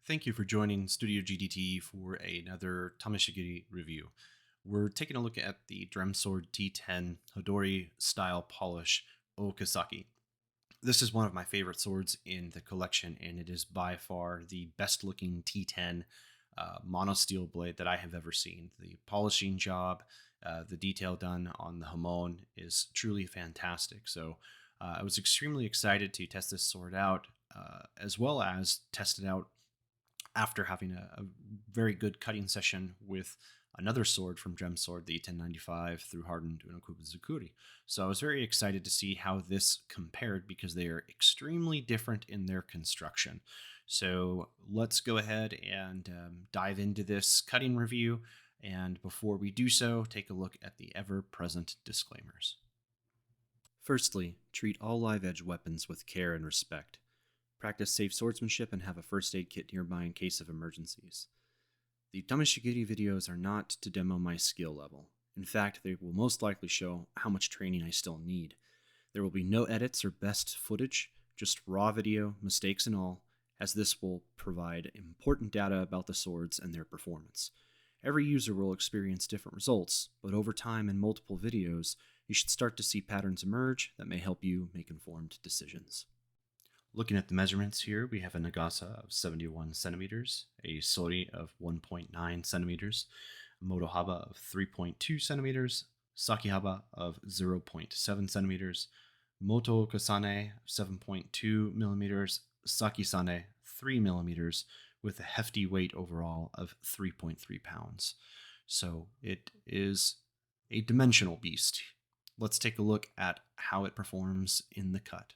Thank you for joining Studio GDT for another Tameshigiri review. We're taking a look at the Dremsword T10 Hadori style polish O-Kissaki. This is one of my favorite swords in the collection, and it is by far the best looking T10 monosteel blade that I have ever seen. The polishing job, the detail done on the hamon is truly fantastic. So I was extremely excited to test this sword out, as well as test it out after having a very good cutting session with another sword from Dremsword, the 1095 through hardened Unokubi-Zukuri. So I was very excited to see how this compared because they are extremely different in their construction. So let's go ahead and dive into this cutting review. And before we do so, take a look at the ever-present disclaimers. Firstly, treat all live edge weapons with care and respect. Practice safe swordsmanship and have a first aid kit nearby in case of emergencies. The Tameshigiri videos are not to demo my skill level. In fact, they will most likely show how much training I still need. There will be no edits or best footage, just raw video, mistakes and all, as this will provide important data about the swords and their performance. Every user will experience different results, but over time in multiple videos, you should start to see patterns emerge that may help you make informed decisions. Looking at the measurements here, we have a Nagasa of 71 centimeters, a Sori of 1.9 centimeters, Motohaba of 3.2 centimeters, Sakihaba of 0.7 centimeters, Moto-Kasane 7.2 millimeters, Saki-Sane 3 millimeters, with a hefty weight overall of 3.3 pounds. So it is a dimensional beast. Let's take a look at how it performs in the cut.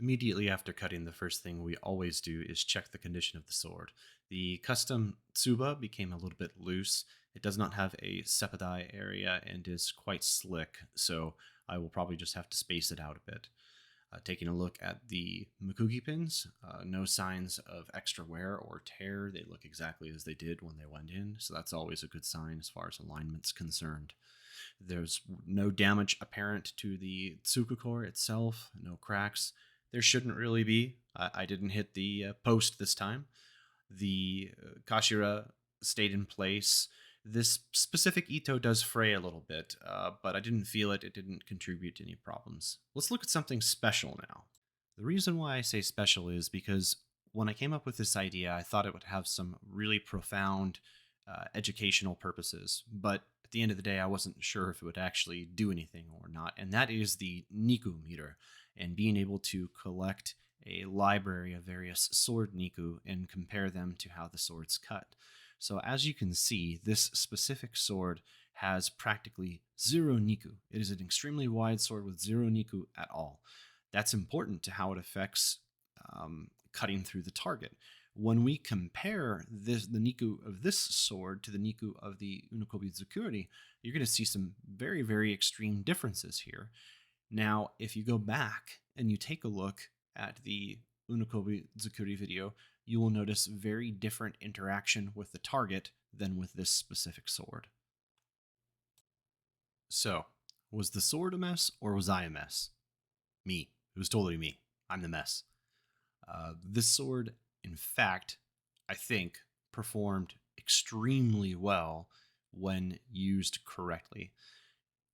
Immediately after cutting, the first thing we always do is check the condition of the sword. The custom tsuba became a little bit loose. It does not have a sepidai area and is quite slick, so I will probably just have to space it out a bit. Taking a look at the Mikugi pins, no signs of extra wear or tear. They look exactly as they did when they went in, so that's always a good sign as far as alignment's concerned. There's no damage apparent to the Tsukukor itself, no cracks. There shouldn't really be. I didn't hit the post this time. The Kashira stayed in place. This specific Ito does fray a little bit, but I didn't feel it. It didn't contribute to any problems. Let's look at something special now. The reason why I say special is because when I came up with this idea, I thought it would have some really profound educational purposes, but at the end of the day, I wasn't sure if it would actually do anything or not, and that is the niku meter, and being able to collect a library of various sword niku and compare them to how the swords cut. So as you can see, this specific sword has practically zero niku. It is an extremely wide sword with zero niku at all. That's important to how it affects cutting through the target. When we compare the niku of this sword to the niku of the Unokubi-Zukuri, you're going to see some very, very extreme differences here. Now, if you go back and you take a look at the Unokubi-Zukuri video, you will notice very different interaction with the target than with this specific sword. So, was the sword a mess or was I a mess? Me. It was totally me. I'm the mess. This sword, in fact, I think performed extremely well when used correctly.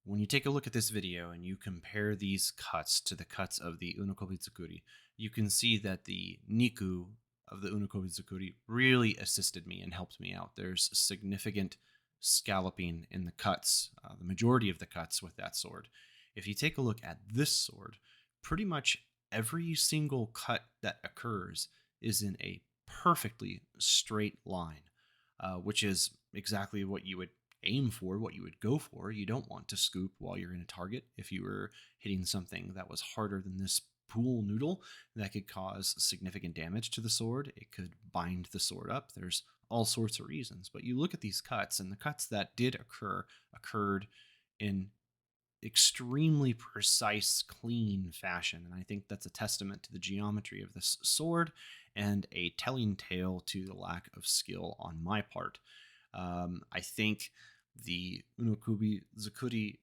When you take a look at this video and you compare these cuts to the cuts of the Unokubi-Zukuri, you can see that the niku of the Unokubi-Zukuri really assisted me and helped me out. There's significant scalloping in the cuts, the majority of the cuts with that sword. If you take a look at this sword, pretty much every single cut that occurs is in a perfectly straight line, which is exactly what you would aim for, what you would go for. You don't want to scoop while you're in a target. If you were hitting something that was harder than this pool noodle, that could cause significant damage to the sword. It could bind the sword up. There's all sorts of reasons. But you look at these cuts, and the cuts that did occurred in extremely precise, clean fashion. And I think that's a testament to the geometry of this sword and a telling tale to the lack of skill on my part. I think the Unokubi-Zukuri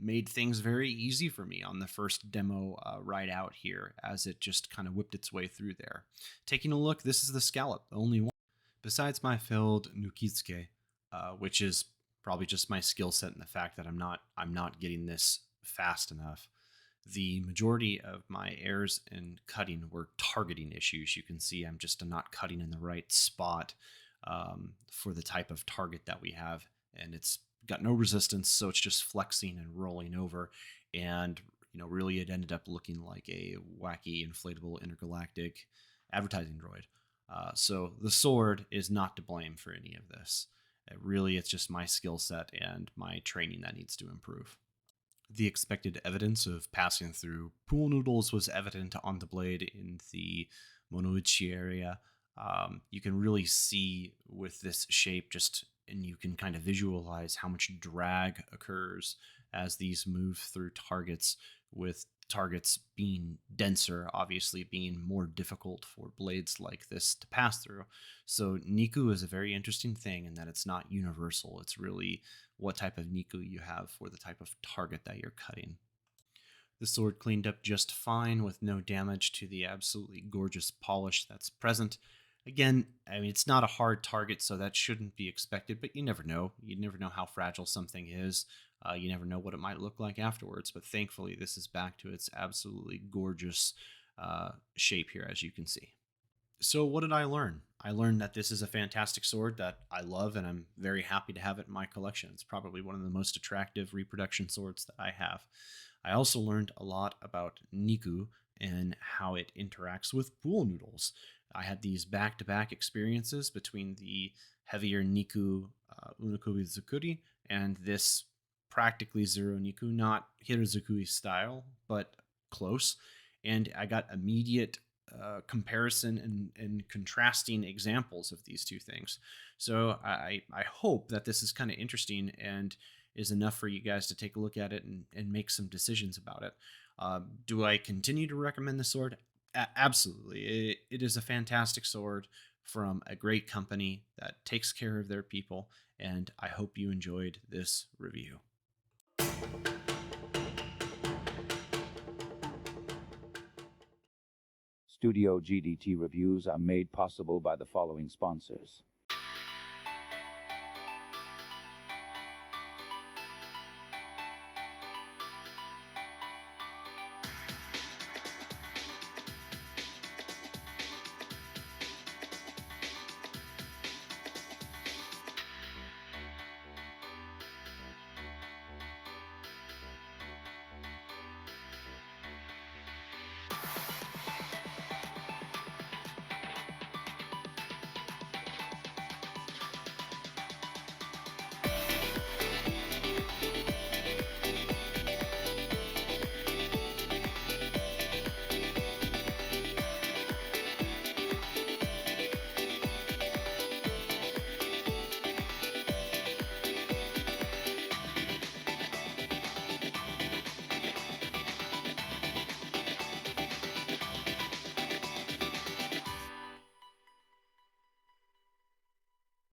made things very easy for me on the first demo ride out here, as it just kind of whipped its way through there. Taking a look, this is the scallop, the only one. Besides my failed Nukitsuke, which is probably just my skill set and the fact that I'm not getting this fast enough. The majority of my errors in cutting were targeting issues. You can see I'm just not cutting in the right spot for the type of target that we have, and it's got no resistance, so it's just flexing and rolling over, and really it ended up looking like a wacky inflatable intergalactic advertising droid. So the sword is not to blame for any of this. It's just my skill set and my training that needs to improve. The expected evidence of passing through pool noodles was evident on the blade in the Monouchi area. You can really see with this shape and you can kind of visualize how much drag occurs as these move through targets, with targets being denser, obviously being more difficult for blades like this to pass through. So niku is a very interesting thing in that it's not universal. It's really what type of niku you have for the type of target that you're cutting. The sword cleaned up just fine with no damage to the absolutely gorgeous polish that's present. Again, I mean, it's not a hard target, so that shouldn't be expected, but you never know. You never know how fragile something is. You never know what it might look like afterwards, but thankfully this is back to its absolutely gorgeous shape here, as you can see. So what did I learn? I learned that this is a fantastic sword that I love, and I'm very happy to have it in my collection. It's probably one of the most attractive reproduction swords that I have. I also learned a lot about niku and how it interacts with pool noodles. I had these back-to-back experiences between the heavier niku Unokubi-Zukuri and this practically zero niku, not Hirozukui style, but close. and I got immediate comparison and contrasting examples of these two things. So I hope that this is kind of interesting and is enough for you guys to take a look at it and make some decisions about it. Do I continue to recommend the sword? Absolutely. It is a fantastic sword from a great company that takes care of their people, and I hope you enjoyed this review. Studio GDT reviews are made possible by the following sponsors: